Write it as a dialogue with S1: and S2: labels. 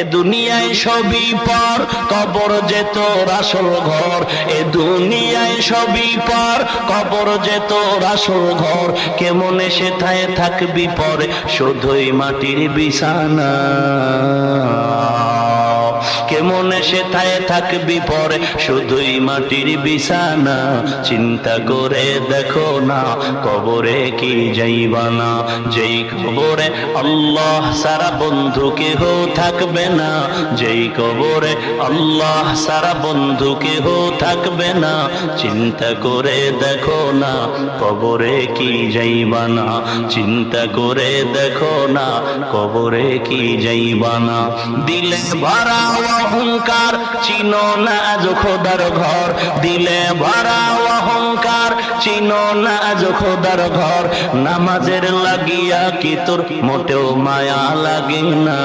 S1: দুনিয়ায় সবই পর, কবর যে তোর আসল ঘর। এ দুনিয়ায় সবই পর, কবর যে তোর আসল ঘর। কেমনে সেথায় থাকবি পরে, শুধুই মাটির বিছানা। কেমনে সেথায় থাকবি পরে, শুধুই মাটির বিছানা। চিন্তা করে দেখো না, কবরে কি যাইবা না। যেই কবরে আল্লাহ সারা বন্ধু কেহ থাকবে না। যেই কবরে আল্লাহ সারা বন্ধু কেহ থাকবে না। চিন্তা করে দেখো না, কবরে কি যাইবা না। চিন্তা করে দেখো না, কবরে কি যাইবা না। দিলে ভরা অহংকার, চিনো না আজ খোদার ঘর। দিলে ভরা অহংকার, চিনো না আজ খোদার ঘর। নামাজের লাগিয়া কি তোর মোটেও মায়া লাগে না।